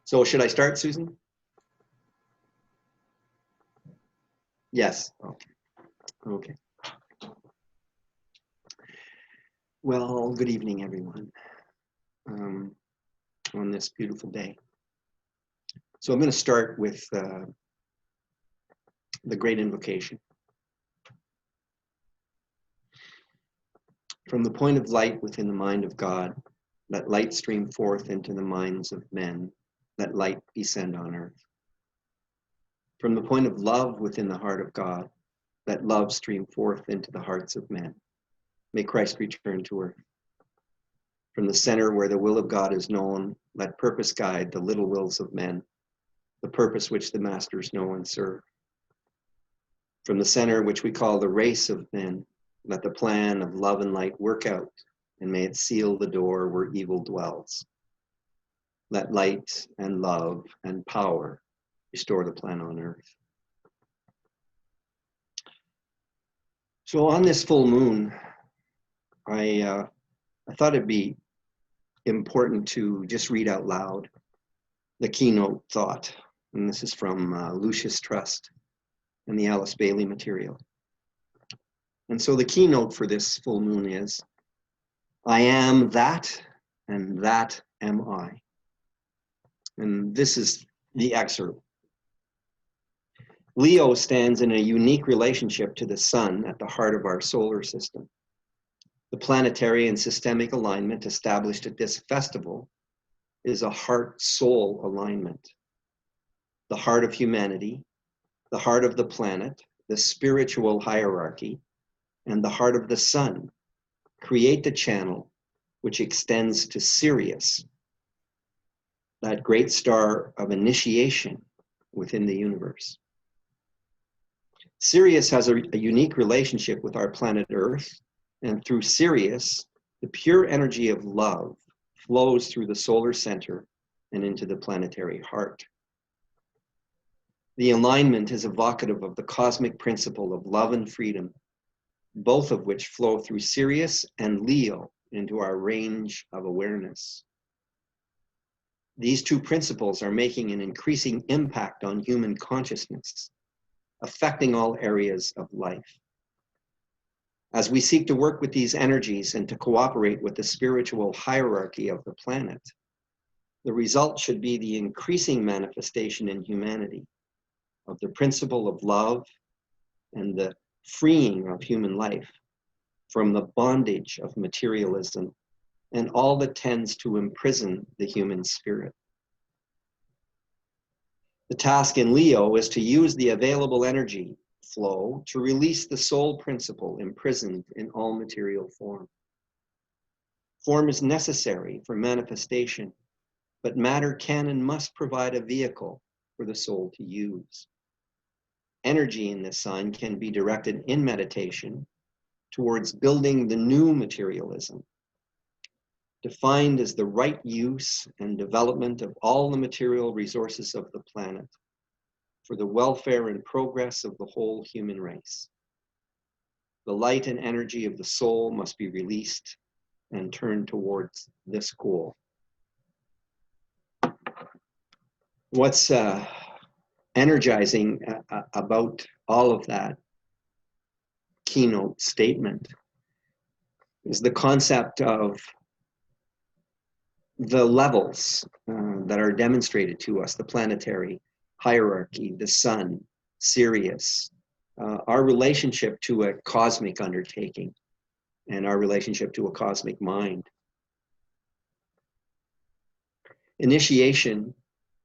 So should I start, Susan? Yes. Okay. Well, good evening, everyone, on this beautiful day. So I'm going to start with the great invocation. From the point of light within the mind of God, let light stream forth into the minds of men. Let light descend on earth. From the point of love within the heart of God, let love stream forth into the hearts of men. May Christ return to earth. From the center where the will of God is known, let purpose guide the little wills of men, the purpose which the masters know and serve. From the center which we call the race of men, let the plan of love and light work out, and may it seal the door where evil dwells. Let light and love and power restore the plan on earth. So on this full moon, I thought it'd be important to just read out loud the keynote thought. And this is from Lucius Trust and the Alice Bailey material. And so the keynote for this full moon is, I am that, and that am I. And this is the excerpt. Leo stands in a unique relationship to the sun at the heart of our solar system. The planetary and systemic alignment established at this festival is a heart-soul alignment. The heart of humanity, the heart of the planet, the spiritual hierarchy, and the heart of the sun create the channel which extends to Sirius, that great star of initiation within the universe. Sirius has a unique relationship with our planet Earth, and through Sirius, the pure energy of love flows through the solar center and into the planetary heart. The alignment is evocative of the cosmic principle of love and freedom, both of which flow through Sirius and Leo into our range of awareness. These two principles are making an increasing impact on human consciousness, affecting all areas of life. As we seek to work with these energies and to cooperate with the spiritual hierarchy of the planet, the result should be the increasing manifestation in humanity of the principle of love and the freeing of human life from the bondage of materialism and all that tends to imprison the human spirit. The task in Leo is to use the available energy flow to release the soul principle imprisoned in all material form. Form is necessary for manifestation, but matter can and must provide a vehicle for the soul to use. Energy in this sign can be directed in meditation towards building the new materialism, defined as the right use and development of all the material resources of the planet for the welfare and progress of the whole human race. The light and energy of the soul must be released and turned towards this goal. What's energizing about all of that keynote statement is the concept of the levels that are demonstrated to us, the planetary hierarchy, the sun, Sirius, our relationship to a cosmic undertaking, and our relationship to a cosmic mind. Initiation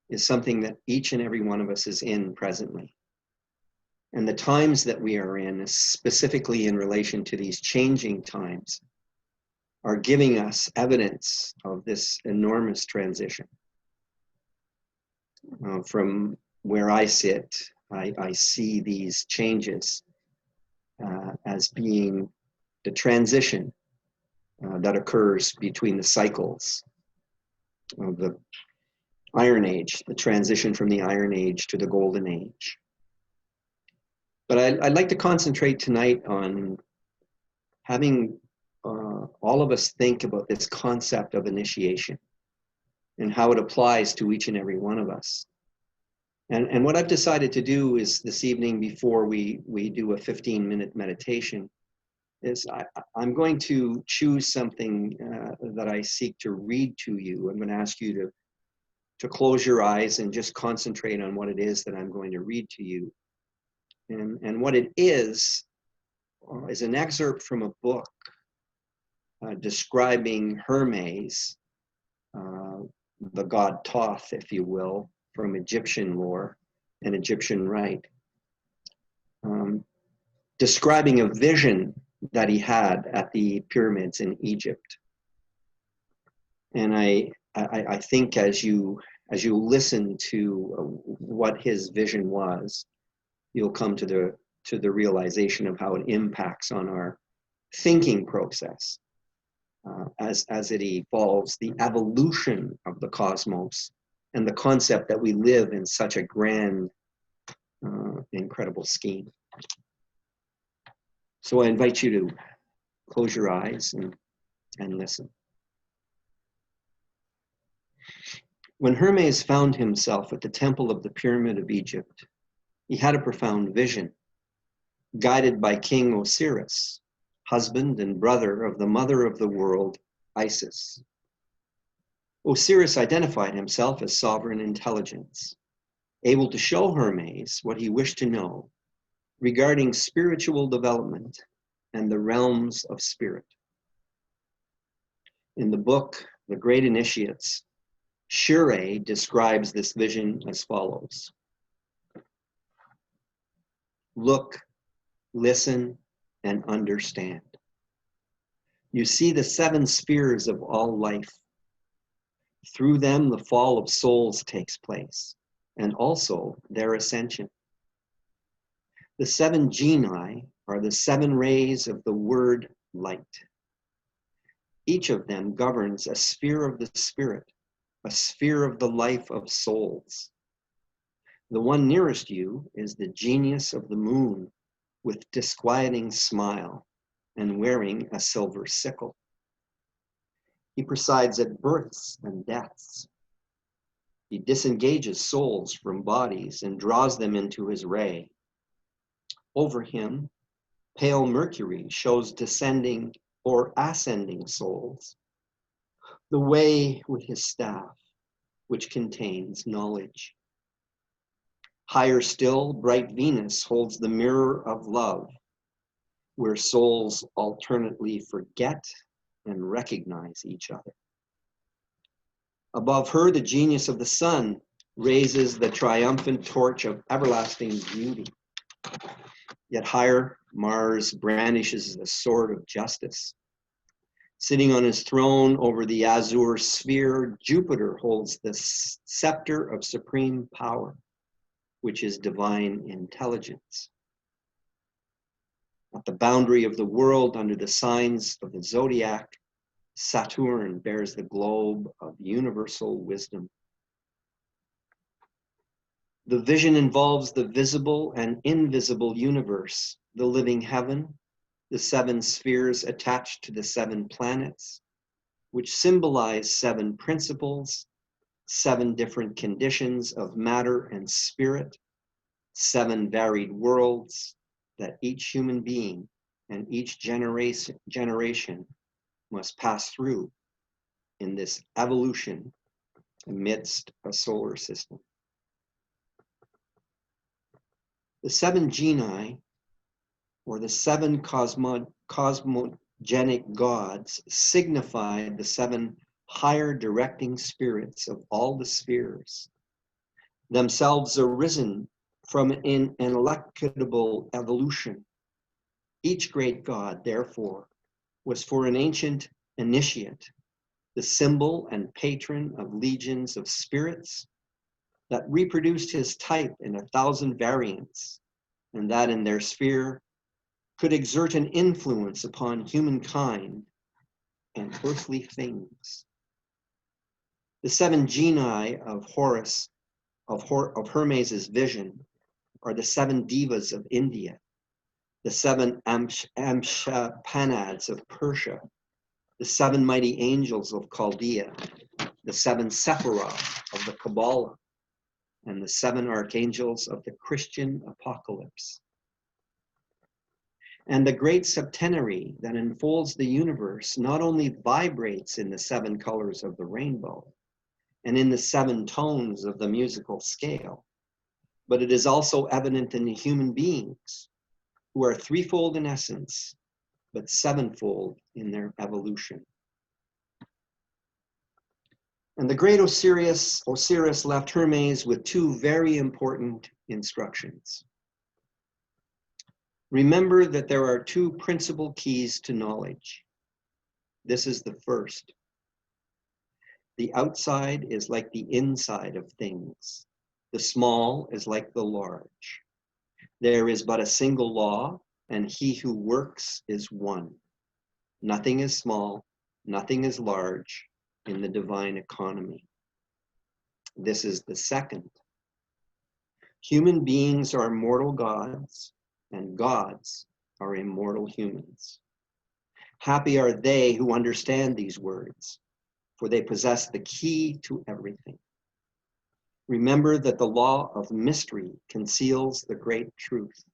is something that each and every one of us is in presently. And the times that we are in, specifically in relation to these changing times, are giving us evidence of this enormous transition. From where I sit, I see these changes as being the transition that occurs between the cycles of the Iron Age, the transition from the Iron Age to the Golden Age. But I'd like to concentrate tonight on having all of us think about this concept of initiation. and how it applies to each and every one of us. And what I've decided to do is this evening, before we do a 15-minute meditation, is I'm going to choose something that I seek to read to you. I'm going to ask you to close your eyes and just concentrate on what it is that I'm going to read to you. And what it is an excerpt from a book describing Hermes, the god Thoth, if you will, from Egyptian lore and Egyptian rite, describing a vision that he had at the pyramids in Egypt. And I think as you listen to what his vision was, you'll come to the realization of how it impacts on our thinking process as it evolves, the evolution of the cosmos, and the concept that we live in such a grand, incredible scheme. So I invite you to close your eyes and listen. When Hermes found himself at the temple of the Pyramid of Egypt, he had a profound vision, guided by King Osiris, husband and brother of the mother of the world, Isis. Osiris identified himself as sovereign intelligence, able to show Hermes what he wished to know regarding spiritual development and the realms of spirit. In the book, The Great Initiates, Shure describes this vision as follows. Look, listen, and understand. You see the 7 spheres of all life. Through them, the fall of souls takes place, and also their ascension. The 7 genii are the 7 rays of the word light. Each of them governs a sphere of the spirit, a sphere of the life of souls. The one nearest you is the genius of the moon, with disquieting smile and wearing a silver sickle. He presides at births and deaths. He disengages souls from bodies and draws them into his ray. Over him, pale Mercury shows descending or ascending souls, the way with his staff, which contains knowledge. Higher still, bright Venus holds the mirror of love, where souls alternately forget and recognize each other. Above her, the genius of the sun raises the triumphant torch of everlasting beauty. Yet higher, Mars brandishes the sword of justice. Sitting on his throne over the azure sphere, Jupiter holds the scepter of supreme power, which is divine intelligence. At the boundary of the world, under the signs of the zodiac, Saturn bears the globe of universal wisdom. The vision involves the visible and invisible universe, the living heaven, the 7 spheres attached to the 7 planets, which symbolize 7 principles, 7 different conditions of matter and spirit, 7 varied worlds that each human being and each generation must pass through in this evolution amidst a solar system. The 7 genii, or the 7 cosmogenic gods, signify the 7 higher directing spirits of all the spheres, themselves arisen from an ineluctable evolution. Each great god, therefore, was for an ancient initiate, the symbol and patron of legions of spirits that reproduced his type in 1,000 variants, and that in their sphere could exert an influence upon humankind and earthly things. The 7 genii of Hermes's vision are the 7 divas of India, the 7 Amshapanads of Persia, the 7 mighty angels of Chaldea, the 7 Sephiroth of the Kabbalah, and the 7 archangels of the Christian apocalypse. And the great septenary that enfolds the universe not only vibrates in the 7 colors of the rainbow and in the 7 tones of the musical scale, but it is also evident in the human beings, who are threefold in essence, but sevenfold in their evolution. And the great Osiris left Hermes with 2 very important instructions. Remember that there are 2 principal keys to knowledge. This is the first. The outside is like the inside of things. The small is like the large. There is but a single law, and he who works is one. Nothing is small, nothing is large in the divine economy. This is the second. Human beings are mortal gods, and gods are immortal humans. Happy are they who understand these words, for they possess the key to everything. Remember that the law of mystery conceals the great truth.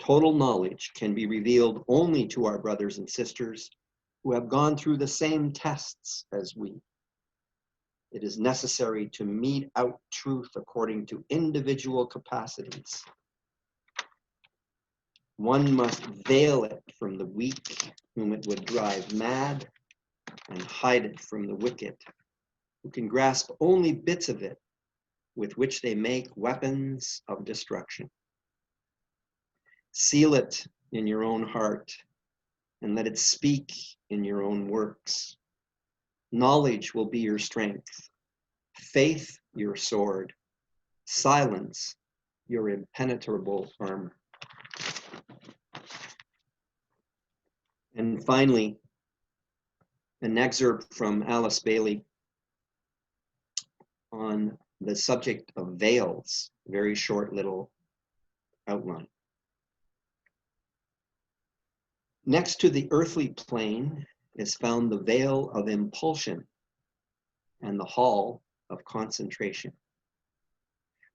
Total knowledge can be revealed only to our brothers and sisters who have gone through the same tests as we. It is necessary to mete out truth according to individual capacities. One must veil it from the weak, whom it would drive mad, and hide it from the wicked, who can grasp only bits of it with which they make weapons of destruction. Seal it in your own heart and let it speak in your own works. Knowledge will be your strength, faith your sword, silence your impenetrable armor. And finally, an excerpt from Alice Bailey on the subject of veils, very short little outline. Next to the earthly plane is found the veil of impulsion and the hall of concentration.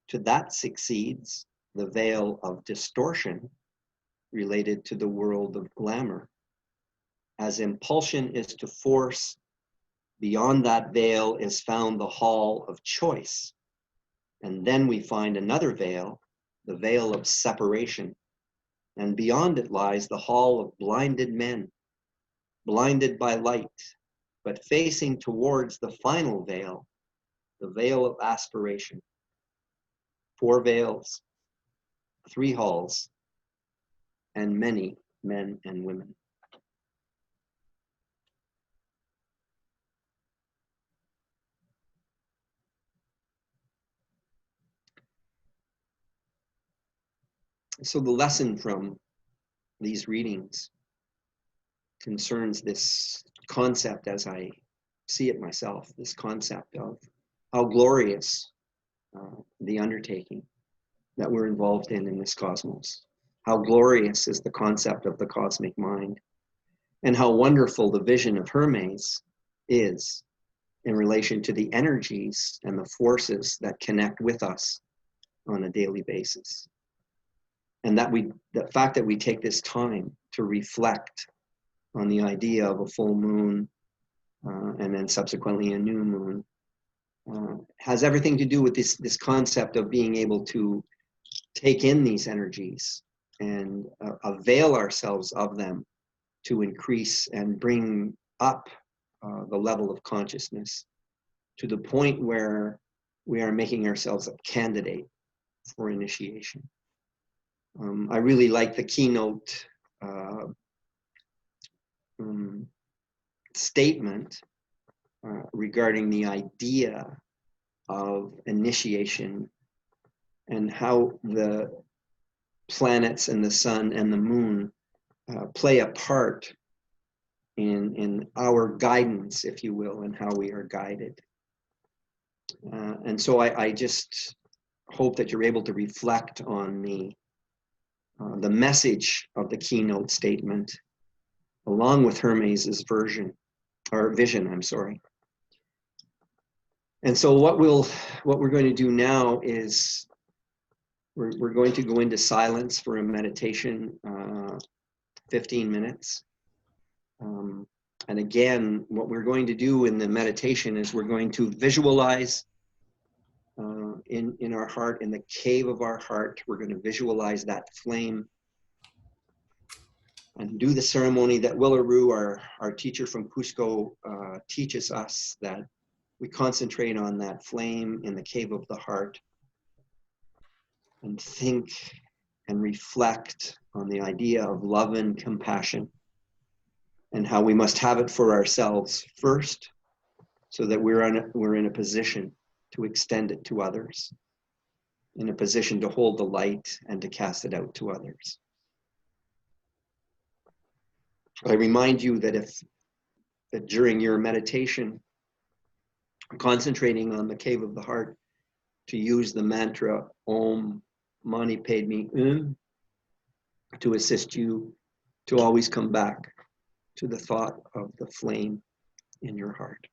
To that succeeds the veil of distortion related to the world of glamour. As impulsion is to force, beyond that veil is found the hall of choice. And then we find another veil, the veil of separation. And beyond it lies the hall of blinded men, blinded by light, but facing towards the final veil, the veil of aspiration. 4 veils, 3 halls, and many men and women. So the lesson from these readings concerns this concept, as I see it myself, this concept of how glorious the undertaking that we're involved in this cosmos. How glorious is the concept of the cosmic mind, and how wonderful the vision of Hermes is in relation to the energies and the forces that connect with us on a daily basis. And that the fact that we take this time to reflect on the idea of a full moon and then subsequently a new moon has everything to do with this concept of being able to take in these energies and avail ourselves of them to increase and bring up the level of consciousness to the point where we are making ourselves a candidate for initiation. I really like the keynote statement regarding the idea of initiation and how the planets and the sun and the moon play a part in our guidance, if you will, and how we are guided. And so I just hope that you're able to reflect on the message of the keynote statement, along with Hermes's vision, I'm sorry. And so what we're going to do now is we're going to go into silence for a meditation, 15 minutes. And again, what we're going to do in the meditation is we're going to visualize in our heart, in the cave of our heart, we're going to visualize that flame and do the ceremony that Willaroo, our teacher from Cusco, teaches us, that we concentrate on that flame in the cave of the heart and think and reflect on the idea of love and compassion and how we must have it for ourselves first, so that we're in a position to extend it to others, in a position to hold the light and to cast it out to others. I remind you that during your meditation, concentrating on the cave of the heart, to use the mantra Om Mani Padme Um to assist you to always come back to the thought of the flame in your heart.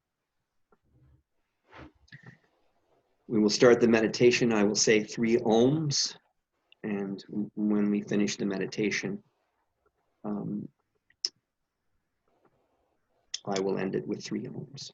We will start the meditation. I will say 3 Oms, and when we finish the meditation, I will end it with 3 Oms.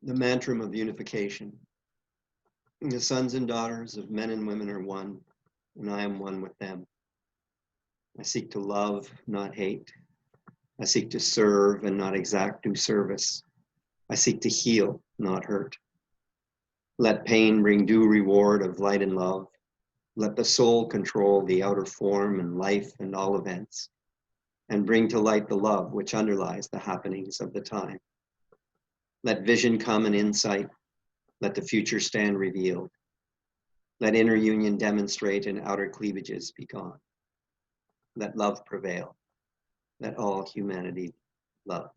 The mantra of unification. The sons and daughters of men and women are one, and I am one with them. I seek to love, not hate. I seek to serve and not exact due service. I seek to heal, not hurt. Let pain bring due reward of light and love. Let the soul control the outer form and life and all events, and bring to light the love which underlies the happenings of the time. Let vision come and insight. Let the future stand revealed. Let inner union demonstrate and outer cleavages be gone. Let love prevail. Let all humanity love.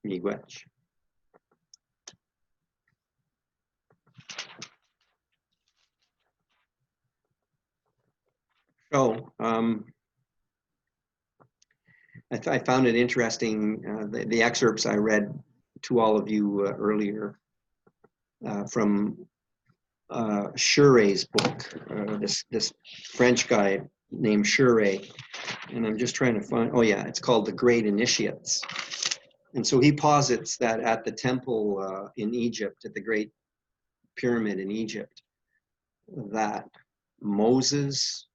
Miigwech. So, I found it interesting, the excerpts I read to all of you earlier from Churet's book, this French guy named Churet, and I'm just trying to find, oh yeah, it's called The Great Initiates. And so he posits that at the temple in Egypt, at the Great Pyramid in Egypt, that Moses,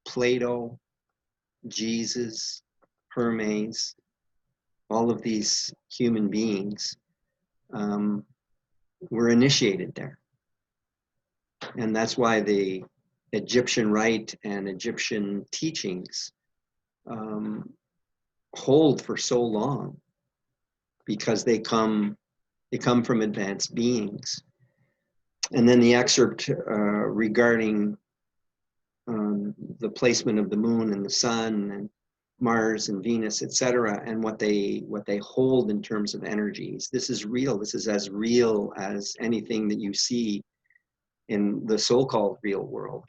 Plato, Jesus, Hermes, all of these human beings were initiated there. And that's why the Egyptian rite and Egyptian teachings hold for so long, because they come from advanced beings. And then the excerpt regarding the placement of the moon and the sun and Mars and Venus, etc., and what they hold in terms of energies. This is real. This is as real as anything that you see in the so-called real world.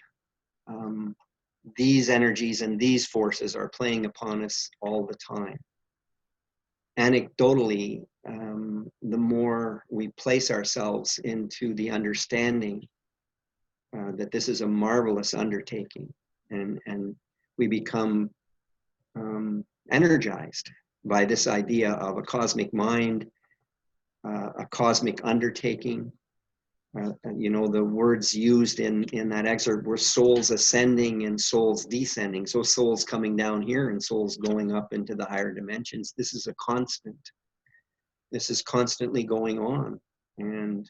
These energies and these forces are playing upon us all the time. Anecdotally, the more we place ourselves into the understanding that this is a marvelous undertaking, and we become energized by this idea of a cosmic mind, a cosmic undertaking. You know, the words used in that excerpt were souls ascending and souls descending. So souls coming down here and souls going up into the higher dimensions. This is a constant. This is constantly going on. And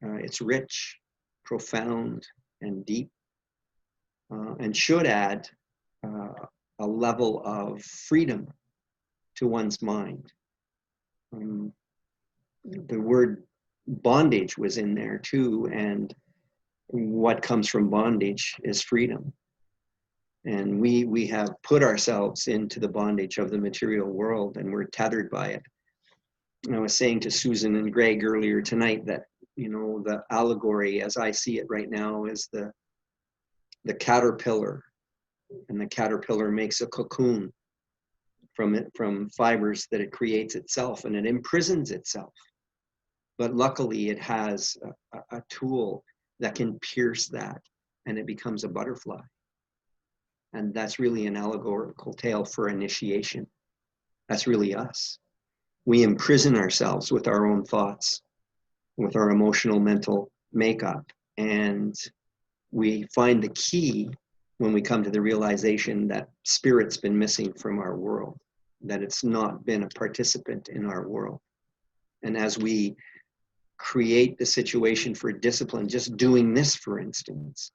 it's rich, profound, and deep, and should add a level of freedom to one's mind. The word bondage was in there too, and what comes from bondage is freedom. And we have put ourselves into the bondage of the material world, and we're tethered by it. And I was saying to Susan and Greg earlier tonight that, you know, the allegory as I see it right now is the caterpillar, and the caterpillar makes a cocoon from fibers that it creates itself, and it imprisons itself. But luckily it has a tool that can pierce that, and it becomes a butterfly. And that's really an allegorical tale for initiation. That's really us. We imprison ourselves with our own thoughts, with our emotional, mental makeup, and we find the key when we come to the realization that spirit's been missing from our world, that it's not been a participant in our world. And as we create the situation for discipline, just doing this, for instance,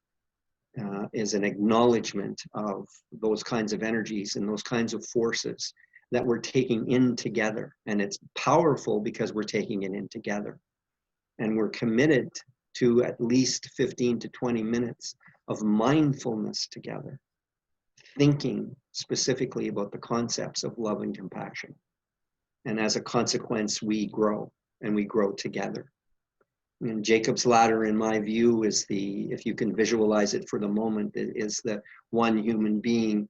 is an acknowledgement of those kinds of energies and those kinds of forces that we're taking in together. And it's powerful because we're taking it in together. And we're committed to at least 15 to 20 minutes of mindfulness together, thinking specifically about the concepts of love and compassion. And as a consequence, we grow, and we grow together. And Jacob's ladder, in my view, is the, if you can visualize it for the moment, is the one human being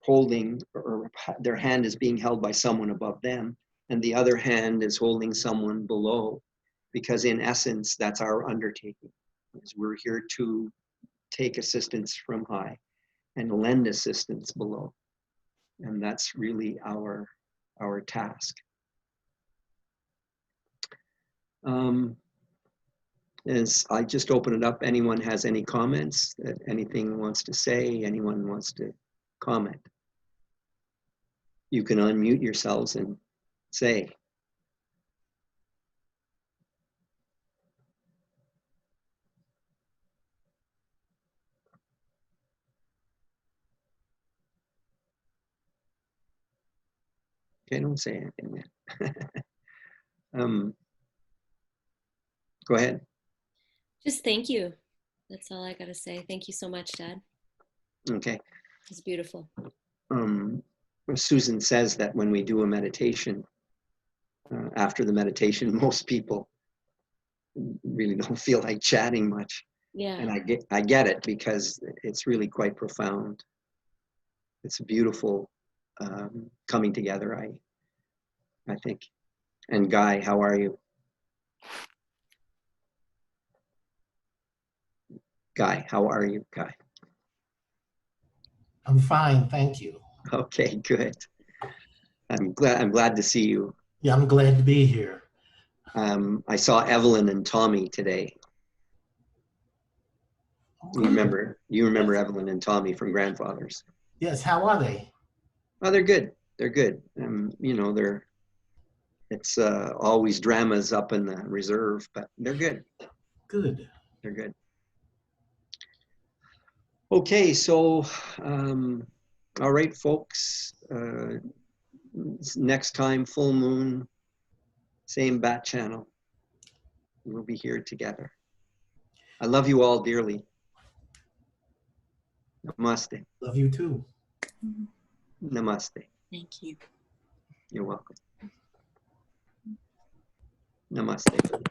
holding, or their hand is being held by someone above them, and the other hand is holding someone below, because in essence, that's our undertaking. Is we're here to take assistance from high and lend assistance below. And that's really our task. As I just open it up, anyone has any comments, anything wants to say, anyone wants to comment, you can unmute yourselves and say. Okay, don't say anything then. Go ahead. Just thank you. That's all I got to say. Thank you so much, Dad. Okay. It's beautiful. Susan says that when we do a meditation, after the meditation, most people really don't feel like chatting much. Yeah. And I get it, because it's really quite profound. It's beautiful coming together, I think. And Guy, how are you? Guy, how are you, Guy? I'm fine, thank you. Okay, good. I'm glad to see you. Yeah, I'm glad to be here. I saw Evelyn and Tommy today. You remember Yes. Evelyn and Tommy from Grandfathers? Yes, how are they? Oh, they're good. They're good. You know, it's always dramas up in the reserve, but they're good. Good. They're good. Okay, so all right, folks. Next time, full moon, same bat channel. We'll be here together. I love you all dearly. Namaste. Love you too. Namaste. Thank you. You're welcome. Namaste.